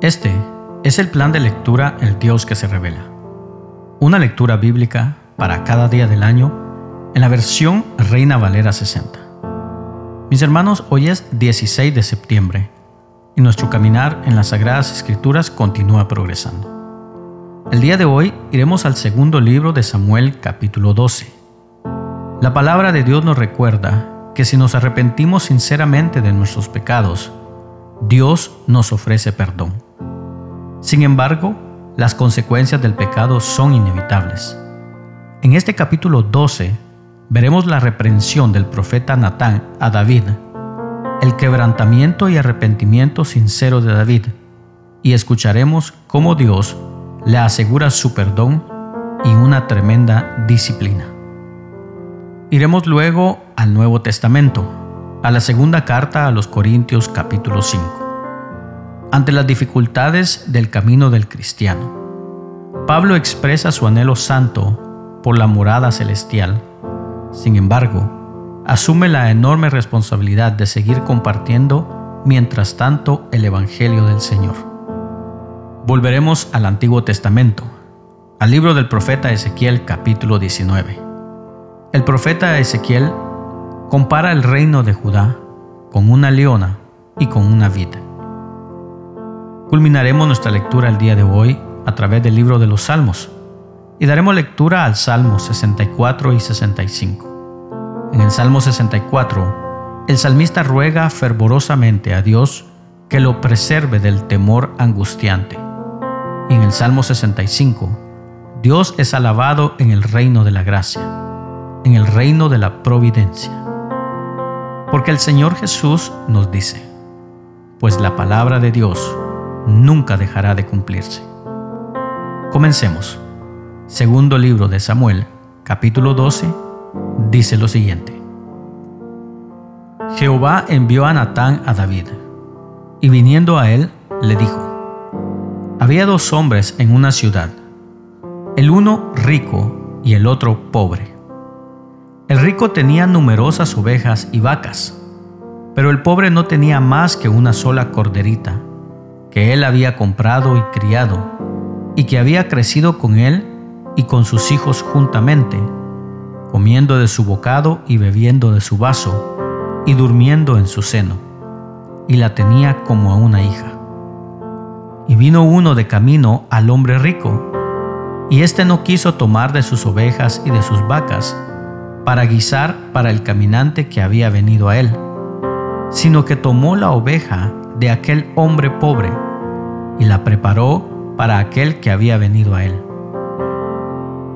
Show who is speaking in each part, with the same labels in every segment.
Speaker 1: Este es el plan de lectura El Dios que se revela. Una lectura bíblica para cada día del año en la versión Reina Valera 60. Mis hermanos, hoy es 16 de septiembre y nuestro caminar en las Sagradas Escrituras continúa progresando. El día de hoy iremos al segundo libro de Samuel, capítulo 12. La palabra de Dios nos recuerda que si nos arrepentimos sinceramente de nuestros pecados, Dios nos ofrece perdón. Sin embargo, las consecuencias del pecado son inevitables. En este capítulo 12 veremos la reprensión del profeta Natán a David, el quebrantamiento y arrepentimiento sincero de David, y escucharemos cómo Dios le asegura su perdón y una tremenda disciplina. Iremos luego al Nuevo Testamento, a la segunda carta a los Corintios capítulo 5. Ante las dificultades del camino del cristiano, Pablo expresa su anhelo santo por la morada celestial. Sin embargo, asume la enorme responsabilidad de seguir compartiendo mientras tanto el Evangelio del Señor. Volveremos al Antiguo Testamento, al libro del profeta Ezequiel capítulo 19. El profeta Ezequiel compara el reino de Judá con una leona y con una vid. Culminaremos nuestra lectura el día de hoy a través del libro de los Salmos y daremos lectura al Salmo 64 y 65. En el Salmo 64, el salmista ruega fervorosamente a Dios que lo preserve del temor angustiante. Y en el Salmo 65, Dios es alabado en el reino de la gracia, en el reino de la providencia. Porque el Señor Jesús nos dice, pues la palabra de Dios nunca dejará de cumplirse. Comencemos. Segundo libro de Samuel, capítulo 12, dice lo siguiente. Jehová envió a Natán a David, y viniendo a él, le dijo: había dos hombres en una ciudad, el uno rico y el otro pobre. El rico tenía numerosas ovejas y vacas, pero el pobre no tenía más que una sola corderita, que él había comprado y criado, y que había crecido con él y con sus hijos juntamente, comiendo de su bocado y bebiendo de su vaso, y durmiendo en su seno, y la tenía como a una hija. Y vino uno de camino al hombre rico, y éste no quiso tomar de sus ovejas y de sus vacas, para guisar para el caminante que había venido a él, sino que tomó la oveja de aquel hombre pobre y la preparó para aquel que había venido a él.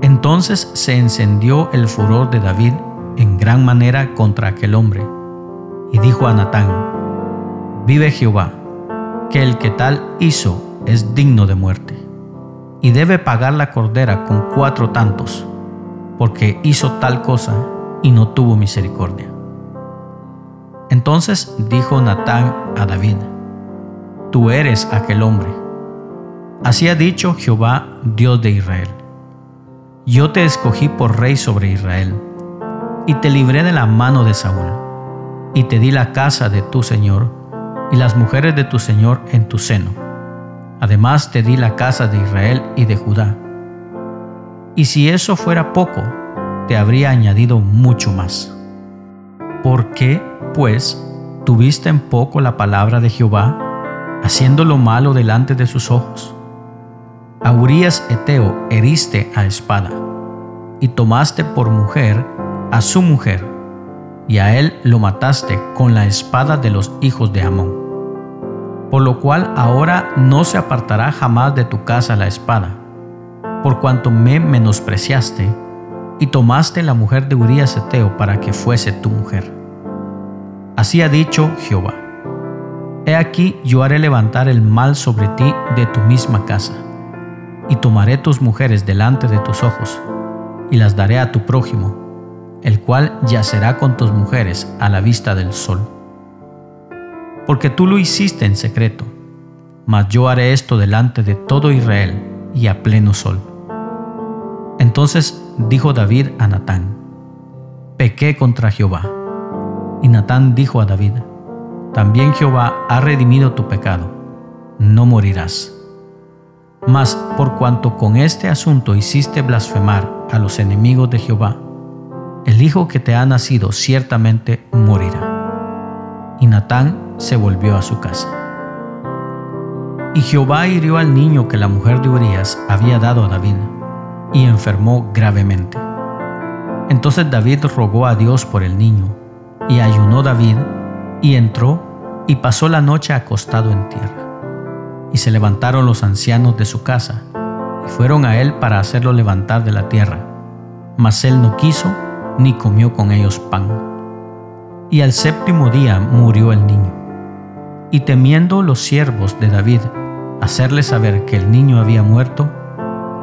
Speaker 1: Entonces se encendió el furor de David en gran manera contra aquel hombre, y dijo a Natán: vive Jehová, que el que tal hizo es digno de muerte, y debe pagar la cordera con 4 tantos, porque hizo tal cosa y no tuvo misericordia. Entonces dijo Natán a David: tú eres aquel hombre. Así ha dicho Jehová, Dios de Israel: yo te escogí por rey sobre Israel, y te libré de la mano de Saúl, y te di la casa de tu señor y las mujeres de tu señor en tu seno. Además te di la casa de Israel y de Judá. Y si eso fuera poco, te habría añadido mucho más. ¿Por qué, pues, tuviste en poco la palabra de Jehová, haciendo lo malo delante de sus ojos? A Urías Heteo heriste a espada, y tomaste por mujer a su mujer, y a él lo mataste con la espada de los hijos de Amón. Por lo cual ahora no se apartará jamás de tu casa la espada, por cuanto me menospreciaste, y tomaste la mujer de Urías Heteo para que fuese tu mujer. Así ha dicho Jehová: he aquí yo haré levantar el mal sobre ti de tu misma casa, y tomaré tus mujeres delante de tus ojos, y las daré a tu prójimo, el cual yacerá con tus mujeres a la vista del sol. Porque tú lo hiciste en secreto, mas yo haré esto delante de todo Israel y a pleno sol. Entonces dijo David a Natán: pequé contra Jehová. Y Natán dijo a David: también Jehová ha redimido tu pecado, no morirás. Mas por cuanto con este asunto hiciste blasfemar a los enemigos de Jehová, el hijo que te ha nacido ciertamente morirá. Y Natán se volvió a su casa. Y Jehová hirió al niño que la mujer de Urías había dado a David, y enfermó gravemente. Entonces David rogó a Dios por el niño, y ayunó David, y entró, y pasó la noche acostado en tierra. Y se levantaron los ancianos de su casa, y fueron a él para hacerlo levantar de la tierra. Mas él no quiso, ni comió con ellos pan. Y al séptimo día murió el niño. Y temiendo los siervos de David hacerle saber que el niño había muerto,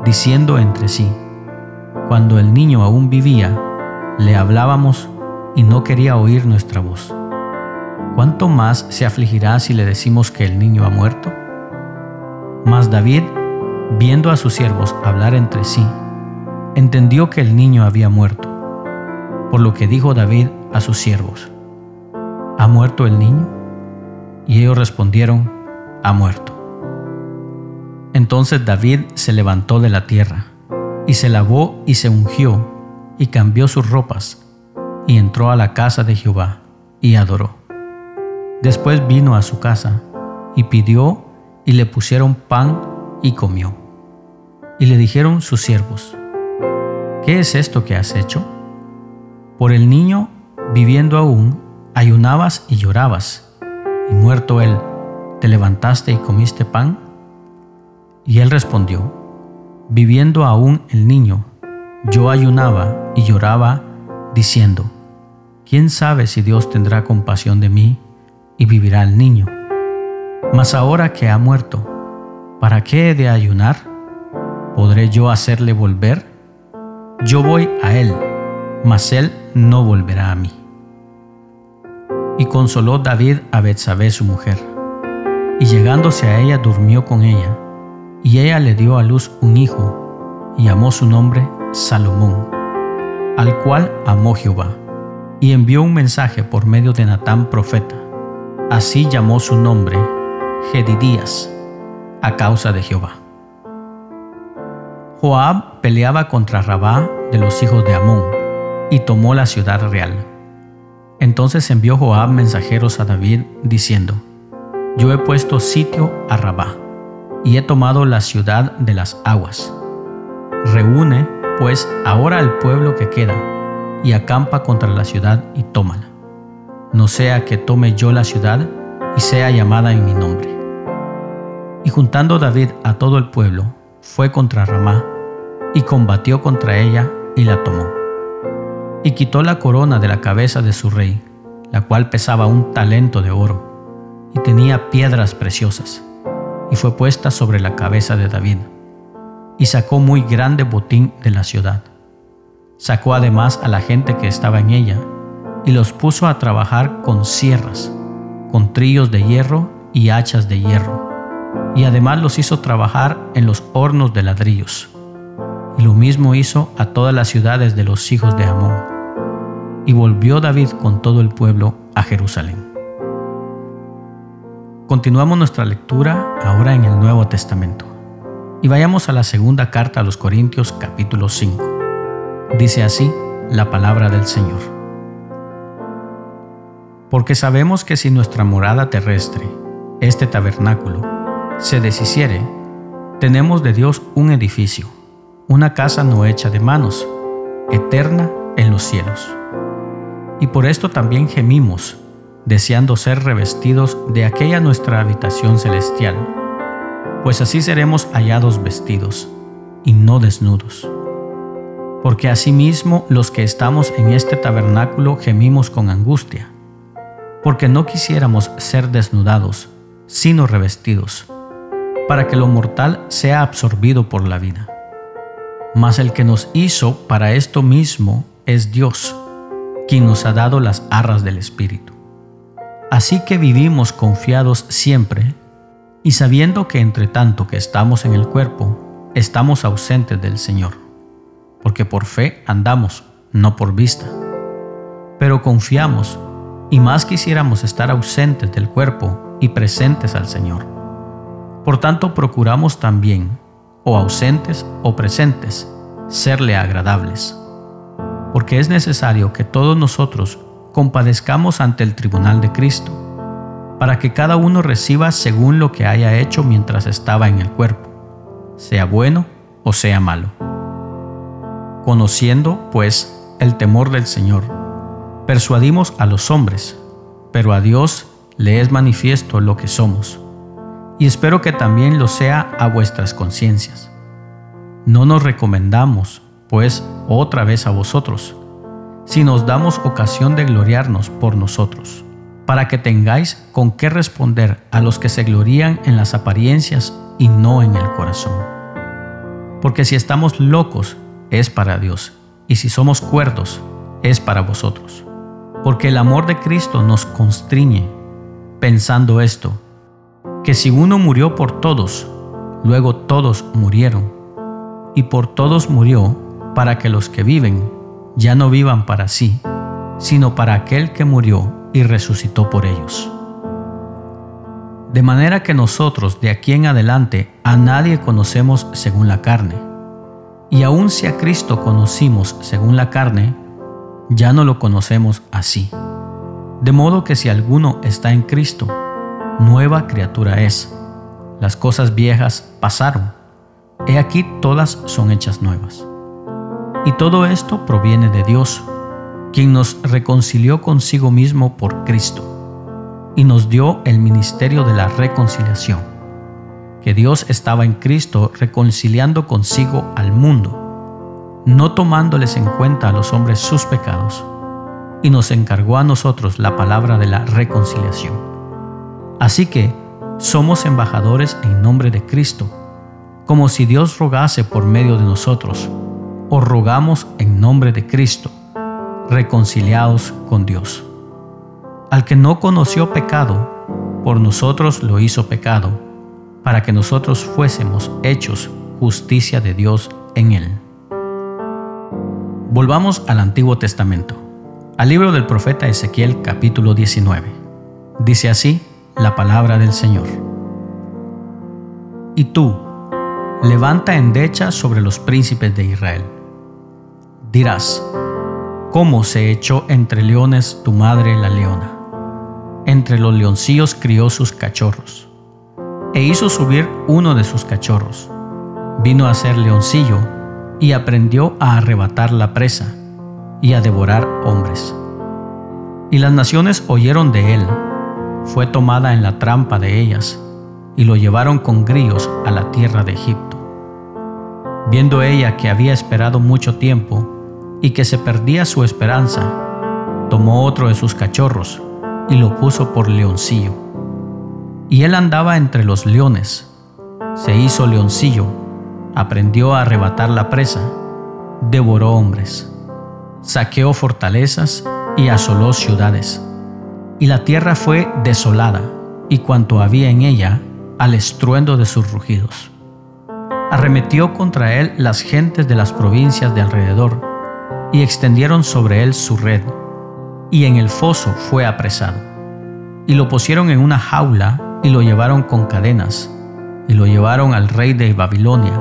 Speaker 1: diciendo entre sí: cuando el niño aún vivía, le hablábamos y no quería oír nuestra voz. ¿Cuánto más se afligirá si le decimos que el niño ha muerto? Mas David, viendo a sus siervos hablar entre sí, entendió que el niño había muerto. Por lo que dijo David a sus siervos: ¿ha muerto el niño? Y ellos respondieron: ha muerto. Entonces David se levantó de la tierra, y se lavó y se ungió, y cambió sus ropas, y entró a la casa de Jehová, y adoró. Después vino a su casa, y pidió, y le pusieron pan, y comió. Y le dijeron sus siervos: ¿qué es esto que has hecho? Por el niño, viviendo aún, ayunabas y llorabas, y muerto él, ¿te levantaste y comiste pan? Y él respondió: viviendo aún el niño, yo ayunaba y lloraba, diciendo: ¿quién sabe si Dios tendrá compasión de mí y vivirá el niño? Mas ahora que ha muerto, ¿para qué he de ayunar? ¿Podré yo hacerle volver? Yo voy a él, mas él no volverá a mí. Y consoló David a Betsabé su mujer, y llegándose a ella durmió con ella, y ella le dio a luz un hijo, y llamó su nombre Salomón, al cual amó Jehová, y envió un mensaje por medio de Natán profeta. Así llamó su nombre Jedidías, a causa de Jehová. Joab peleaba contra Rabá de los hijos de Amón, y tomó la ciudad real. Entonces envió Joab mensajeros a David, diciendo: yo he puesto sitio a Rabá, y he tomado la ciudad de las aguas. Reúne, pues, ahora al pueblo que queda, y acampa contra la ciudad y tómala. No sea que tome yo la ciudad y sea llamada en mi nombre. Y juntando David a todo el pueblo, fue contra Ramá, y combatió contra ella y la tomó. Y quitó la corona de la cabeza de su rey, la cual pesaba 1 talento de oro, y tenía piedras preciosas, y fue puesta sobre la cabeza de David. Y sacó muy grande botín de la ciudad. Sacó además a la gente que estaba en ella, y los puso a trabajar con sierras, con trillos de hierro y hachas de hierro, y además los hizo trabajar en los hornos de ladrillos. Y lo mismo hizo a todas las ciudades de los hijos de Amón. Y volvió David con todo el pueblo a Jerusalén. Continuamos nuestra lectura ahora en el Nuevo Testamento. Y vayamos a la segunda carta a los Corintios, capítulo 5. Dice así la palabra del Señor: porque sabemos que si nuestra morada terrestre, este tabernáculo, se deshiciere, tenemos de Dios un edificio, una casa no hecha de manos, eterna en los cielos. Y por esto también gemimos, deseando ser revestidos de aquella nuestra habitación celestial, pues así seremos hallados vestidos, y no desnudos. Porque asimismo los que estamos en este tabernáculo gemimos con angustia, porque no quisiéramos ser desnudados, sino revestidos, para que lo mortal sea absorbido por la vida. Mas el que nos hizo para esto mismo es Dios, quien nos ha dado las arras del Espíritu. Así que vivimos confiados siempre, y sabiendo que entre tanto que estamos en el cuerpo, estamos ausentes del Señor, porque por fe andamos, no por vista. Pero confiamos, y más quisiéramos estar ausentes del cuerpo y presentes al Señor. Por tanto, procuramos también, o ausentes o presentes, serle agradables. Porque es necesario que todos nosotros compadezcamos ante el tribunal de Cristo, para que cada uno reciba según lo que haya hecho mientras estaba en el cuerpo, sea bueno o sea malo. Conociendo, pues, el temor del Señor, persuadimos a los hombres, pero a Dios le es manifiesto lo que somos, y espero que también lo sea a vuestras conciencias. No nos recomendamos, pues, otra vez a vosotros, sino os damos ocasión de gloriarnos por nosotros, para que tengáis con qué responder a los que se glorían en las apariencias y no en el corazón. Porque si estamos locos, es para Dios, y si somos cuerdos, es para vosotros. Porque el amor de Cristo nos constriñe, pensando esto, que si uno murió por todos, luego todos murieron, y por todos murió, para que los que viven ya no vivan para sí, sino para aquel que murió y resucitó por ellos. De manera que nosotros de aquí en adelante a nadie conocemos según la carne, y aun si a Cristo conocimos según la carne, ya no lo conocemos así. De modo que si alguno está en Cristo, nueva criatura es. Las cosas viejas pasaron, he aquí todas son hechas nuevas. Y todo esto proviene de Dios, quien nos reconcilió consigo mismo por Cristo, y nos dio el ministerio de la reconciliación, que Dios estaba en Cristo reconciliando consigo al mundo, no tomándoles en cuenta a los hombres sus pecados, y nos encargó a nosotros la palabra de la reconciliación. Así que somos embajadores en nombre de Cristo, como si Dios rogase por medio de nosotros. Os rogamos en nombre de Cristo, reconciliaos con Dios. Al que no conoció pecado, por nosotros lo hizo pecado, para que nosotros fuésemos hechos justicia de Dios en él. Volvamos al Antiguo Testamento, al libro del profeta Ezequiel capítulo 19. Dice así la palabra del Señor. Y tú, levanta endecha sobre los príncipes de Israel. Dirás, ¿cómo se echó entre leones tu madre la leona? Entre los leoncillos crió sus cachorros, e hizo subir uno de sus cachorros. Vino a ser leoncillo, y aprendió a arrebatar la presa, y a devorar hombres. Y las naciones oyeron de él, fue tomada en la trampa de ellas, y lo llevaron con grillos a la tierra de Egipto. Viendo ella que había esperado mucho tiempo, y que se perdía su esperanza, tomó otro de sus cachorros y lo puso por leoncillo. Y él andaba entre los leones, se hizo leoncillo, aprendió a arrebatar la presa, devoró hombres, saqueó fortalezas y asoló ciudades. Y la tierra fue desolada, y cuanto había en ella, al estruendo de sus rugidos. Arremetió contra él las gentes de las provincias de alrededor, y extendieron sobre él su red, y en el foso fue apresado. Y lo pusieron en una jaula, y lo llevaron con cadenas, y lo llevaron al rey de Babilonia.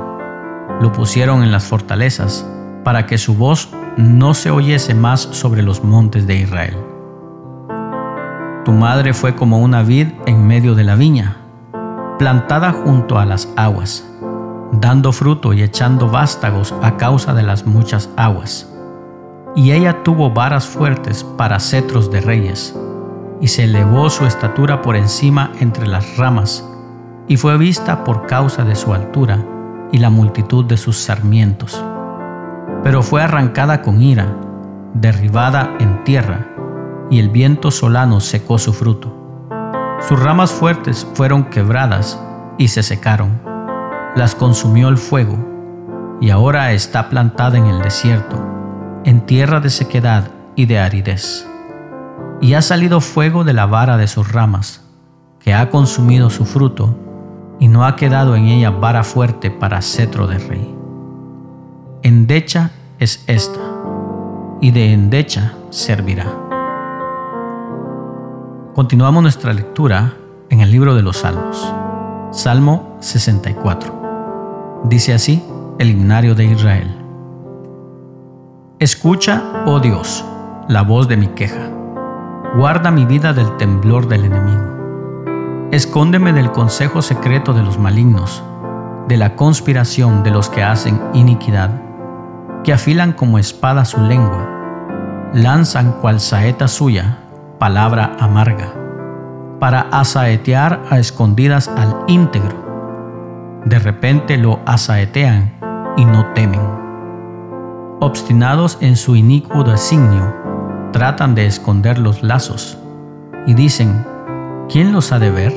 Speaker 1: Lo pusieron en las fortalezas, para que su voz no se oyese más sobre los montes de Israel. Tu madre fue como una vid en medio de la viña, plantada junto a las aguas, dando fruto y echando vástagos a causa de las muchas aguas. Y ella tuvo varas fuertes para cetros de reyes, y se elevó su estatura por encima entre las ramas, y fue vista por causa de su altura y la multitud de sus sarmientos. Pero fue arrancada con ira, derribada en tierra, y el viento solano secó su fruto. Sus ramas fuertes fueron quebradas y se secaron, las consumió el fuego, y ahora está plantada en el desierto, en tierra de sequedad y de aridez. Y ha salido fuego de la vara de sus ramas, que ha consumido su fruto, y no ha quedado en ella vara fuerte para cetro de rey. Endecha es esta, y de endecha servirá. Continuamos nuestra lectura en el libro de los Salmos. Salmo 64. Dice así el himnario de Israel: Escucha, oh Dios, la voz de mi queja. Guarda mi vida del temblor del enemigo. Escóndeme del consejo secreto de los malignos, de la conspiración de los que hacen iniquidad, que afilan como espada su lengua, lanzan cual saeta suya palabra amarga, para asaetear a escondidas al íntegro. De repente lo asaetean y no temen. Obstinados en su inicuo designio, tratan de esconder los lazos y dicen: ¿quién los ha de ver?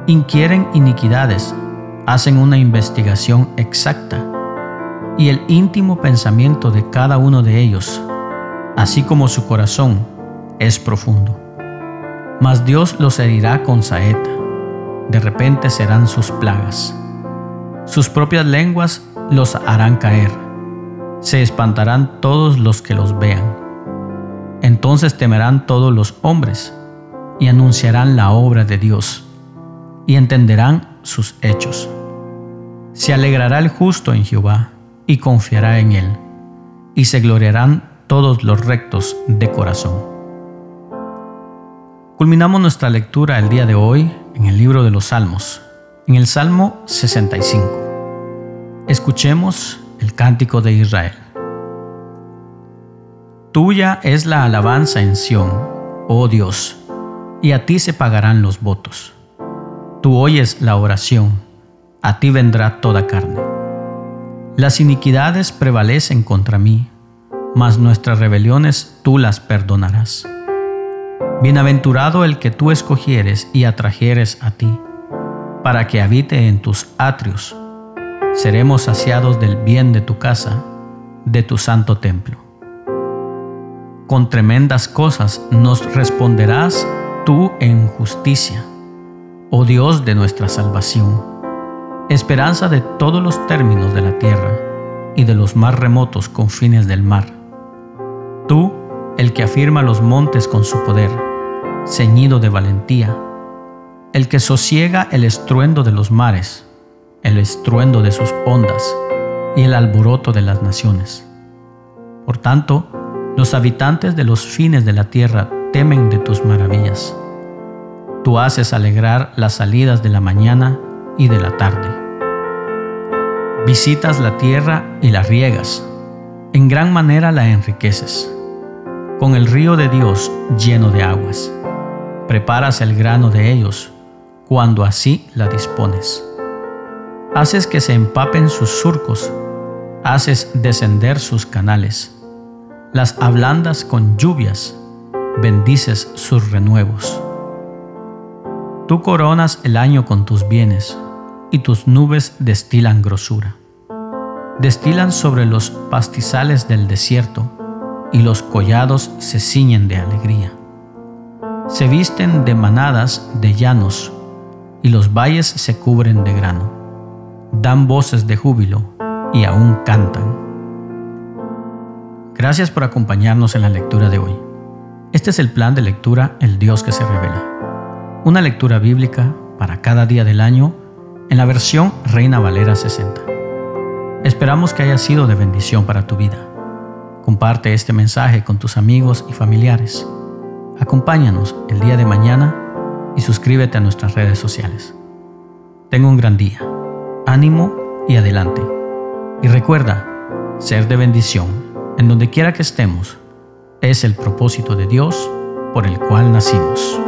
Speaker 1: Inquieren iniquidades, hacen una investigación exacta, y el íntimo pensamiento de cada uno de ellos, así como su corazón, es profundo. Mas Dios los herirá con saeta, de repente serán sus plagas. Sus propias lenguas los harán caer, se espantarán todos los que los vean. Entonces temerán todos los hombres, y anunciarán la obra de Dios, y entenderán sus hechos. Se alegrará el justo en Jehová, y confiará en él, y se gloriarán todos los rectos de corazón. Culminamos nuestra lectura el día de hoy en el libro de los Salmos, en el Salmo 65. Escuchemos el cántico de Israel. Tuya es la alabanza en Sión, oh Dios, y a ti se pagarán los votos. Tú oyes la oración, a ti vendrá toda carne. Las iniquidades prevalecen contra mí, mas nuestras rebeliones tú las perdonarás. Bienaventurado el que tú escogieres y atrajeres a ti, para que habite en tus atrios. Seremos saciados del bien de tu casa, de tu santo templo. Con tremendas cosas nos responderás tú en justicia, oh Dios de nuestra salvación, esperanza de todos los términos de la tierra y de los más remotos confines del mar. Tú, el que afirma los montes con su poder, ceñido de valentía, el que sosiega el estruendo de los mares, el estruendo de sus ondas y el alboroto de las naciones. Por tanto, los habitantes de los fines de la tierra temen de tus maravillas. Tú haces alegrar las salidas de la mañana y de la tarde. Visitas la tierra y la riegas, en gran manera la enriqueces. Con el río de Dios lleno de aguas, preparas el grano de ellos, cuando así la dispones. Haces que se empapen sus surcos, haces descender sus canales. Las ablandas con lluvias, bendices sus renuevos. Tú coronas el año con tus bienes, y tus nubes destilan grosura. Destilan sobre los pastizales del desierto, y los collados se ciñen de alegría. Se visten de manadas de llanos, y los valles se cubren de grano. Dan voces de júbilo, y aún cantan. Gracias por acompañarnos en la lectura de hoy. Este es el plan de lectura El Dios que se revela. Una lectura bíblica para cada día del año en la versión Reina Valera 60. Esperamos que haya sido de bendición para tu vida. Comparte este mensaje con tus amigos y familiares. Acompáñanos el día de mañana y suscríbete a nuestras redes sociales. Tenga un gran día. Ánimo y adelante. Y recuerda, ser de bendición en donde quiera que estemos es el propósito de Dios por el cual nacimos.